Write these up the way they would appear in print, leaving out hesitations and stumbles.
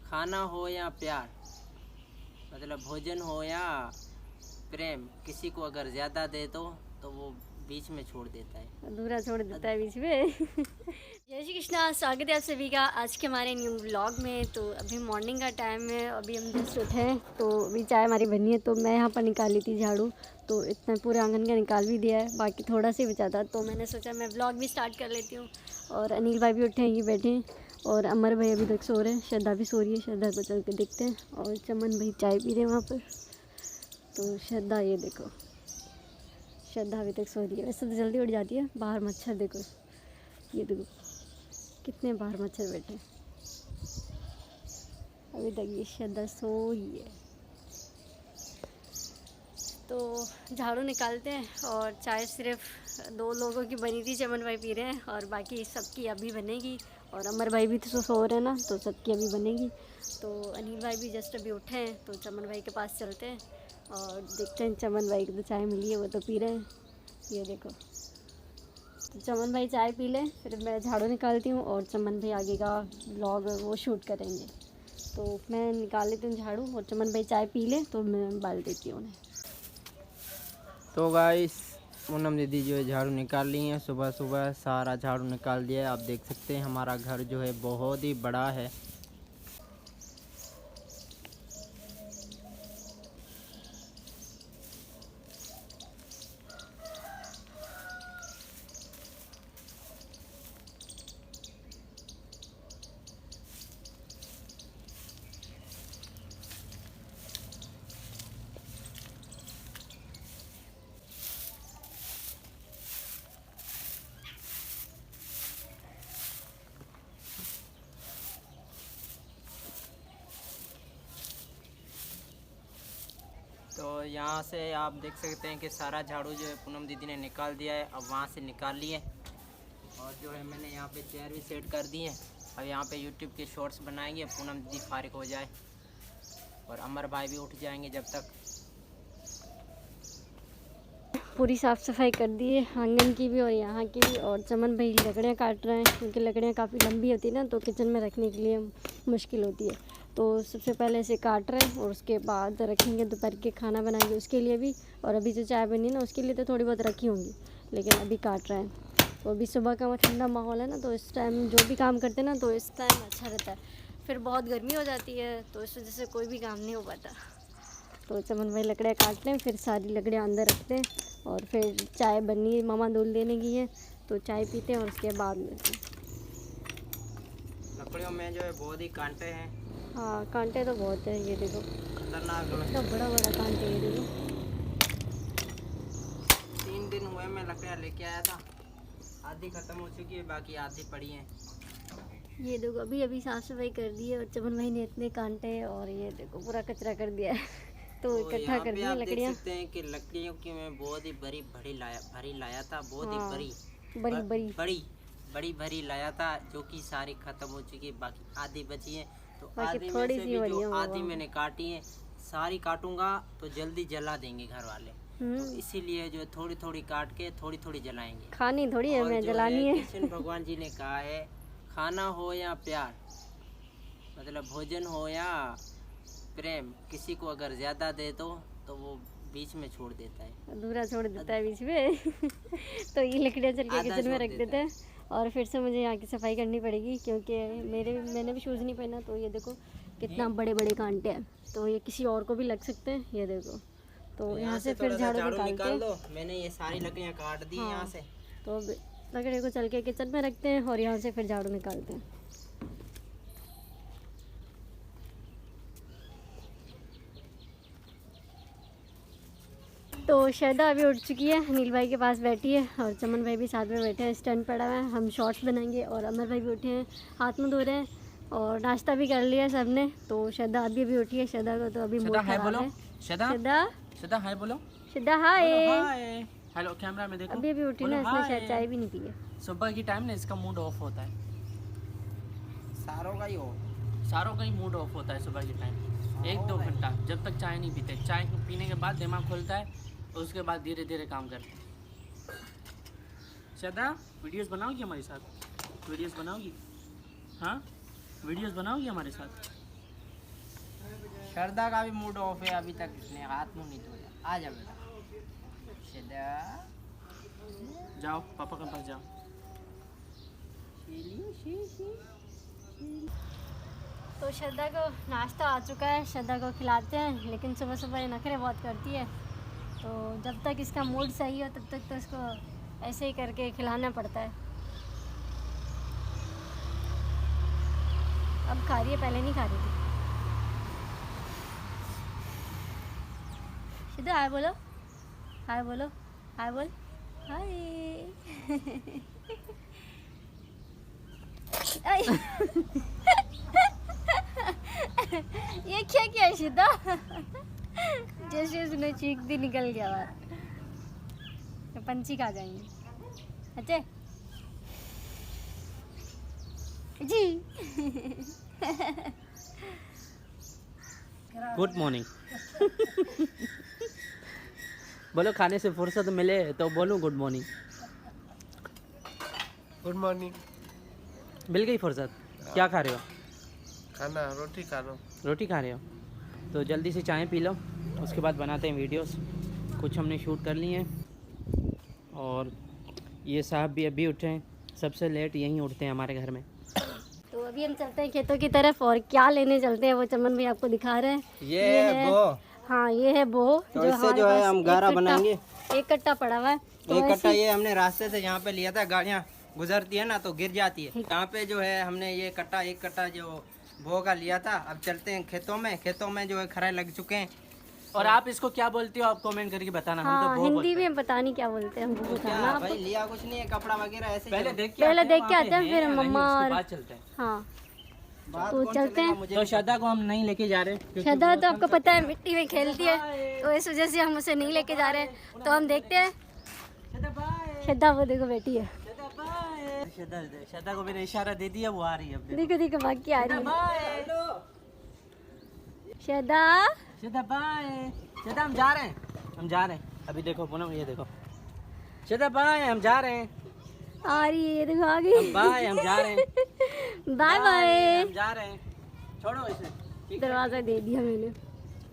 खाना हो या प्यार, मतलब भोजन हो या प्रेम, किसी को अगर ज़्यादा दे दो तो वो बीच में छोड़ देता है, अधूरा छोड़ देता है बीच में। जय श्री कृष्णा, स्वागत है आप सभी का आज के हमारे न्यू व्लॉग में। तो अभी मॉर्निंग का टाइम है, अभी हम जस्ट उठे हैं, तो अभी चाय हमारी बनी है। तो मैं यहाँ पर निकाली थी झाड़ू, तो इतना पूरे आंगन का निकाल भी दिया है, बाकी थोड़ा सा ही बचा था। तो मैंने सोचा मैं व्लॉग भी स्टार्ट कर लेती हूँ। और अनिल भाई भी उठे हैं, ये बैठे हैं, और अमर भाई अभी तक सो रहे हैं, श्रद्धा भी सो रही है, श्रद्धा को चल के देखते हैं। और चमन भाई चाय पी रहे हैं वहाँ पर। तो श्रद्धा, ये देखो, श्रद्धा अभी तक सो रही है। वैसे तो जल्दी उठ जाती है। बाहर मच्छर देखो, ये देखो कितने बाहर मच्छर बैठे। अभी तक ये श्रद्धा सो ही है। तो झाड़ू निकालते हैं, और चाय सिर्फ 2 लोगों की बनी थी, चमन भाई पी रहे हैं, और बाकी सबकी अभी बनेगी। और अमर भाई भी तो सो रहे हैं ना, तो सबकी अभी बनेगी। तो अनिल भाई भी जस्ट अभी उठे हैं, तो चमन भाई के पास चलते हैं और देखते हैं। चमन भाई को तो चाय मिली है, वो तो पी रहे हैं, ये देखो। तो चमन भाई चाय पी लें, फिर मैं झाड़ू निकालती हूँ, और चमन भाई आगे का व्लॉग वो शूट करेंगे। तो मैं निकाल लेती हूँ झाड़ू, और चमन भाई चाय पी ले तो मैं बाल देती हूँ उन्हें। तो गाइस, पूनम दीदी जो है झाड़ू निकाल ली है। सुबह सुबह सारा झाड़ू निकाल दिया है। आप देख सकते हैं हमारा घर जो है बहुत ही बड़ा है। तो यहाँ से आप देख सकते हैं कि सारा झाड़ू जो है पूनम दीदी ने निकाल दिया है। अब वहाँ से निकाल लिए, और जो है मैंने यहाँ पे चेयर भी सेट कर दी है। अब यहाँ पे यूट्यूब के शॉर्ट्स बनाएंगे, पूनम दीदी फारिग हो जाए, और अमर भाई भी उठ जाएंगे जब तक। पूरी साफ़ सफाई कर दी है, आंगन की भी और यहाँ की भी। और चमन भाई लकड़ियाँ काट रहे हैं, क्योंकि लकड़ियाँ काफ़ी लंबी होती है ना, तो किचन में रखने के लिए मुश्किल होती है। तो सबसे पहले इसे काट रहे हैं, और उसके बाद रखेंगे दोपहर के खाना बनाएंगे उसके लिए भी। और अभी जो चाय बनी ना, उसके लिए तो थोड़ी बहुत रखी होंगी, लेकिन अभी काट रहे हैं। तो अभी सुबह का ठंडा माहौल है ना, तो इस टाइम जो भी काम करते हैं ना, तो इस टाइम अच्छा रहता है। फिर बहुत गर्मी हो जाती है, तो इस वजह से कोई भी काम नहीं हो पाता। तो चमन भाई लकड़ियाँ काट लें, फिर सारी लकड़ियाँ अंदर रखते हैं, और फिर चाय बननी है, मामा दूध देने की है, तो चाय पीते हैं और उसके बाद लेते हैं। लकड़ियों में जो है बहुत ही कांटे हैं। हाँ, कांटे तो बहुत है, ये देखो खतरनाक इतना बड़ा बड़ा कांटे, ये देखो। 3 दिन हुए मैं लकड़ियाँ लेके आया था, आधी ख़त्म हो चुकी है, बाकी आधी पड़ी हैं। ये देखो अभी अभी साफ़ सफाई कर दी है, और चमन भाई ने इतने कांटे और ये देखो पूरा कचरा कर दिया है। तो इकट्ठा कर दिया लकड़ियाँ। देख सकते हैं कि लकड़ियों की मैं बहुत ही भरी लाया था, बहुत ही हाँ, बड़ी भरी लाया था, जो कि सारी खत्म हो चुकी है, बाकी आधी बची है। तो बाकी आधी में थोड़ी से सी भी बड़ी जो है, आधी मैंने काटी है, सारी काटूंगा तो जल्दी जला देंगे घर वाले। तो इसीलिए जो थोड़ी थोड़ी काट के थोड़ी थोड़ी जलाएंगे। खानी थोड़ी है, और मैं जो जलानी है। कृष्ण भगवान जी ने कहा है, खाना हो या प्यार, मतलब भोजन हो या प्रेम, किसी को अगर ज़्यादा दे दो तो वो बीच में छोड़ देता है, अधूरा छोड़ देता है बीच में। तो ये लकड़ियाँ चल के किचन में रख देते हैं, और फिर से मुझे यहाँ की सफाई करनी पड़ेगी, क्योंकि मैंने भी शूज़ नहीं पहना। तो ये देखो कितना बड़े बड़े कांटे हैं, तो ये किसी और को भी लग सकते हैं, ये देखो। तो यहाँ से फिर झाड़ू निकाल दो। मैंने ये सारी लकड़ियाँ काट दी यहाँ से। तो लकड़ी को चल के किचन में रखते हैं, और यहाँ से फिर झाड़ू निकालते हैं। तो श्रद्धा अभी उठ चुकी है, अनिल भाई के पास बैठी है, और चमन भाई भी साथ में बैठे हैं, स्टैंड पड़ा हुआ है, हम शॉर्ट्स बनाएंगे। और अमर भाई भी उठे हैं, हाथ मुँह धो रहे हैं, और नाश्ता भी कर लिया सबने। तो श्रद्धा अभी उठी है, श्रद्धा को तो अभी मूड खराब है। श्रद्धा हाय बोलो। श्रद्धा हाय। हेलो, कैमरा में देखो। अभी उठी ना, इसने शायद चाय भी नहीं पी है। सुबह की टाइम ना इसका मूड ऑफ होता है, सारों का ही मूड ऑफ होता है सुबह के टाइम। 1-2 घंटा जब तक चाय नहीं पीते, चाय पीने के बाद दिमाग खुलता है, और उसके बाद धीरे धीरे काम करते हैं। श्रद्धा वीडियोस बनाओगी हमारे साथ? वीडियोस बनाओगी? हाँ वीडियोस बनाओगी हमारे साथ? श्रद्धा का भी मूड ऑफ है, अभी तक इसने हाथ मुंह नहीं धोया। आ जा बेटा श्रद्धा, जाओ पापा के पास जाओ। तो श्रद्धा को नाश्ता आ चुका है, श्रद्धा को खिलाते हैं, लेकिन सुबह सुबह ये नखरे बहुत करती है। तो जब तक इसका मूड सही हो तब तक तो इसको ऐसे ही करके खिलाना पड़ता है। अब खा रही है, पहले नहीं खा रही थी। श्रद्धा हाय बोलो, हाय बोलो, हाय बोल, हाय। ये क्या किया श्रद्धा? जैसे उसने चीख दी निकल गया बाहर, तो पंछी खा जाएंगे। अच्छा जी। Good morning. बोलो खाने से फुर्सत मिले तो बोलो गुड मॉर्निंग। Good morning. मिल गई फुर्सत? क्या खा रहे हो? खाना रोटी खा रहा हूँ। रोटी खा रहे हो? तो जल्दी से चाय पी लो, उसके बाद बनाते हैं वीडियोस। कुछ हमने शूट कर लिए हैं और ये साहब भी अभी उठे हैं, सबसे लेट यहीं उठते हैं हमारे घर में। तो अभी हम चलते हैं खेतों की तरफ, और क्या लेने चलते हैं वो चमन भाई आपको दिखा रहे हैं। ये है बो। हाँ ये है बो, तो इससे जो है हम गारा बनाएंगे। एक कट्टा पड़ा हुआ है, तो एक कट्टा ऐसे- ये हमने रास्ते से यहाँ पे लिया था, गाड़ियाँ गुजरती है ना तो गिर जाती है। यहाँ पे जो है हमने ये कट्टा, एक कट्टा जो भो का लिया था। अब चलते हैं खेतों में। खेतों में जो है खराई लग चुके हैं। और आप इसको क्या बोलते हो आप कमेंट करके बताना। हम हाँ तो हिंदी में पता नहीं क्या बोलते हैं, हमको क्या बताना। भाई लिया कुछ नहीं है, कपड़ा वगैरह ऐसे पहले चलो। देख के पहले देख के वहाँ आते पे हैं, फिर या नहीं, मम्मा उसके और- बाद चलते हैं। हाँ बात तो कौन चलते चलेगा, हैं। मुझे तो श्रद्धा को हम नहीं लेके जा रहे क्योंकि श्रद्धा तो आपको पता है मिट्टी में खेलती है, तो इस वजह से हम उसे नहीं लेके जा रहे हैं। तो हम देखते हैं। श्रद्धा वो देखो बेटी है, श्रद्धा को मैंने इशारा दे दिया, वो आ रही है अब। देखो देखो भाग के आ रही है श्रद्धा। श्रद्धा बाय। श्रद्धा हम जा रहे हैं, हम जा रहे हैं। अभी देखो पूनम, ये देखो श्रद्धा बाय, हम जा रहे हैं। आ रही है, ये देखो आ हम गई। बाय, हम जा रहे हैं। Bye bye. हम जा रहे हैं, छोड़ो इसे। ठीक है? दरवाजा दे दिया मैंने।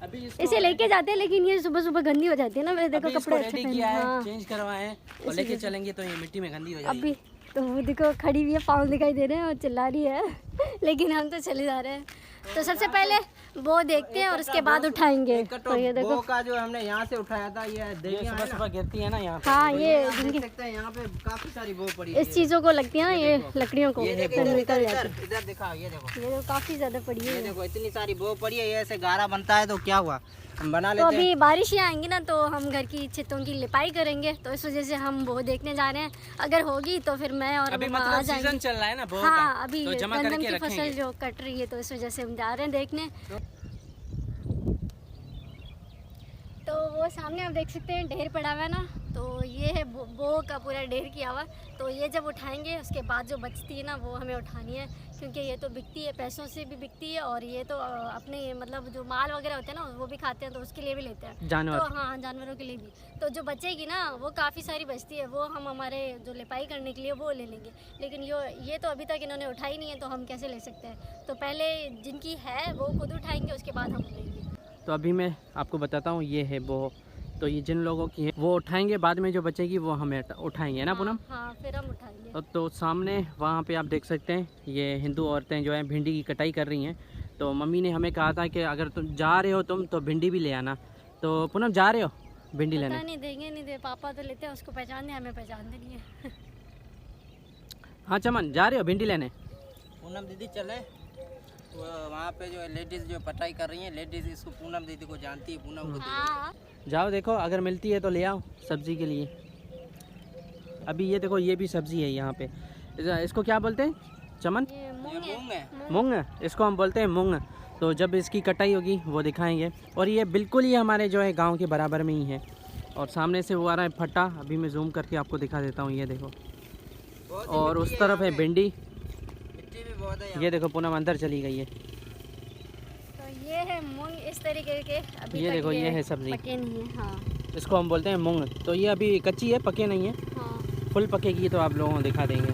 अभी इसको इसे लेके जाते हैं, लेकिन ये सुबह सुबह गंदी हो जाती है ना। मेरे देखो अभी इसको कपड़े अच्छे रेडी पहने किया है, हाँ। चेंज करवाए हैं और लेके चलेंगे तो ये मिट्टी में गंदी हो जाएगी। अभी तो वो देखो खड़ी हुई है, पाँव दिखाई दे रहे हैं और चिल्ला रही है। लेकिन हम तो चले जा रहे हैं। तो सबसे पहले वो देखते हैं और उसके बाद उठाएंगे। तो ये देखो भो का जो हमने यहाँ से उठाया था, ये ये देखिए सुबह सुबह गिरती है ना यहाँ पे। हाँ ये देख सकते हैं यहाँ पे काफी सारी भो पड़ी है। इस चीज़ों को लगती है ना, ये लकड़ियों को, ये देखो तो इधर निकल इधर जाती इधर दिखाओ, ये देखो है। ये तो काफ़ी ज़्यादा पड़ी ये है। देखो इतनी सारी भो पड़ी है। ये ऐसे गारा बनता है तो क्या हुआ, हम बना तो लेते हैं। अभी बारिश ही आएंगी ना, तो हम घर की छतों की लिपाई करेंगे। तो इस वजह से हम वो देखने जा रहे हैं। अगर होगी तो फिर मैं और अभी मम्मा आ मतलब जाएंगे। सीजन चल रहा है ना भो हाँ का, अभी तो जमा गंदम करके की फसल रखेंगे। जो कट रही है, तो इस वजह से हम जा रहे हैं देखने। तो वो सामने आप देख सकते हैं ढेर पड़ा हुआ है ना, तो ये है बो का पूरा ढेर किया हुआ। तो ये जब उठाएंगे उसके बाद जो बचती है ना वो हमें उठानी है, क्योंकि ये तो बिकती है, पैसों से भी बिकती है। और ये तो अपने मतलब जो माल वगैरह होते हैं ना वो भी खाते हैं, तो उसके लिए भी लेते हैं जानवर। तो हाँ जानवरों के लिए भी। तो जो बचेगी ना वो काफ़ी सारी बचती है, वो हम हमारे जो लिपाई करने के लिए वो ले लेंगे। लेकिन ये तो अभी तक इन्होंने उठाई नहीं है, तो हम कैसे ले सकते हैं। तो पहले जिनकी है वो खुद उठाएंगे, उसके बाद हम लेंगे। तो अभी मैं आपको बताता हूँ, ये है वो। तो ये जिन लोगों की है वो उठाएंगे, बाद में जो बचेगी वो हमें उठाएंगे ना पूनम। हाँ फिर हम उठाएंगे। तो सामने वहाँ पे आप देख सकते हैं ये हिंदू औरतें जो है भिंडी की कटाई कर रही हैं। तो मम्मी ने हमें कहा था कि अगर तुम जा रहे हो तुम तो भिंडी भी ले आना। तो पूनम जा रहे हो भिंडी पता लेने? नहीं देंगे नहीं दे, पापा तो लेते हैं, उसको पहचान दे, हमें पहचान नहीं है। हाँ चमन जा रहे हो भिंडी लेने? पूनम दीदी चले वहाँ पे जो लेडीज जो पटाई कर रही हैं, लेडीज इसको पूनम दीदी को जानती है, पूनम को हाँ जाओ देखो अगर मिलती है तो ले आओ सब्ज़ी के लिए। अभी ये देखो ये भी सब्ज़ी है यहाँ पे। इसको क्या बोलते हैं चमन? ये ये मूंग है। मूंग है। मूंग, इसको हम बोलते हैं मूंग। तो जब इसकी कटाई होगी वो दिखाएंगे। और ये बिल्कुल ही हमारे जो है गांव के बराबर में ही है। और सामने से वो आ रहा है फट्टा, अभी मैं जूम करके आपको दिखा देता हूँ, ये देखो। बहुत और मिट्टी उस तरफ है यहाँ पे। भिंडी, मिट्टी भी बहुत है यहाँ ये देखो पूनम अंदर चली गई है। तो ये है मूंग इस तरीके के। अभी ये तक देखो ये है सब्ज़ी, पके नहीं है। हाँ इसको हम बोलते हैं मूंग। तो ये अभी कच्ची है, पके नहीं है। हाँ फुल पकेगी तो आप लोगों को दिखा देंगे।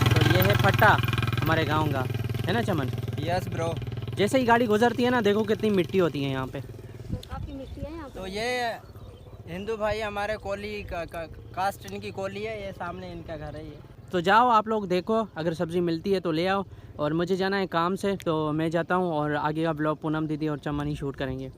तो ये है फट्टा हमारे गांव का, है ना चमन? Yes bro. जैसे ही गाड़ी गुजरती है ना, देखो कितनी मिट्टी होती है यहाँ पे। तो काफ़ी मिट्टी है यहाँ पे। तो ये हिंदू भाई हमारे कोली कास्ट इनकी कोली है, ये सामने इनका घर है ये। तो जाओ आप लोग देखो, अगर सब्ज़ी मिलती है तो ले आओ। और मुझे जाना है काम से, तो मैं जाता हूँ और आगे का ब्लॉग पूनम दीदी और चमन ही शूट करेंगे।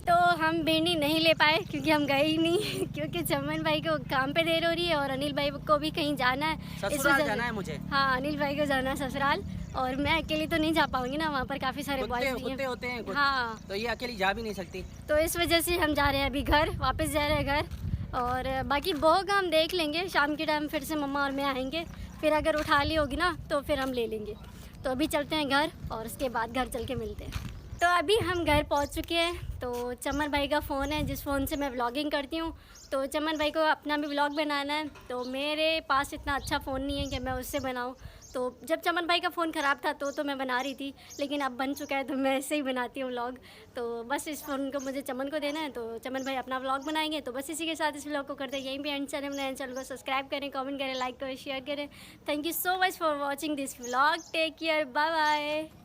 तो हम भिंडी नहीं ले पाए क्योंकि हम गए ही नहीं क्योंकि चमन भाई को काम पे देर हो रही है और अनिल भाई को भी कहीं जाना है। ससुराल जाना है मुझे। हाँ, अनिल भाई को जाना है ससुराल, और मैं अकेली तो नहीं जा पाऊंगी ना, वहाँ पर काफ़ी सारे बॉयज भी कुत्ते हैं। होते हैं कुछ, हाँ, तो ये अकेली जा भी नहीं सकती। तो इस वजह से हम जा रहे हैं अभी घर, वापस जा रहे हैं घर। और बाकी भोग हम देख लेंगे शाम के टाइम, फिर से मम्मा और मैं आएंगे, फिर अगर उठा ली होगी ना तो फिर हम ले लेंगे। तो अभी चलते हैं घर और उसके बाद घर चल के मिलते हैं। तो अभी हम घर पहुंच चुके हैं। तो चमन भाई का फ़ोन है जिस फ़ोन से मैं व्लॉगिंग करती हूँ, तो चमन भाई को अपना भी व्लॉग बनाना है। तो मेरे पास इतना अच्छा फ़ोन नहीं है कि मैं उससे बनाऊँ। तो जब चमन भाई का फ़ोन ख़राब था तो मैं बना रही थी, लेकिन अब बन चुका है तो मैं ऐसे ही बनाती हूँ व्लॉग। तो बस इस फ़ोन को मुझे चमन को देना है, तो चमन भाई अपना व्लॉग बनाएंगे। तो बस इसी के साथ इस व्लॉग को करते हैं यहीं पे एंड। चैनल को सब्सक्राइब करें, कमेंट करें, लाइक करें, शेयर करें। Thank you so much for watching this vlog. Take care, bye bye.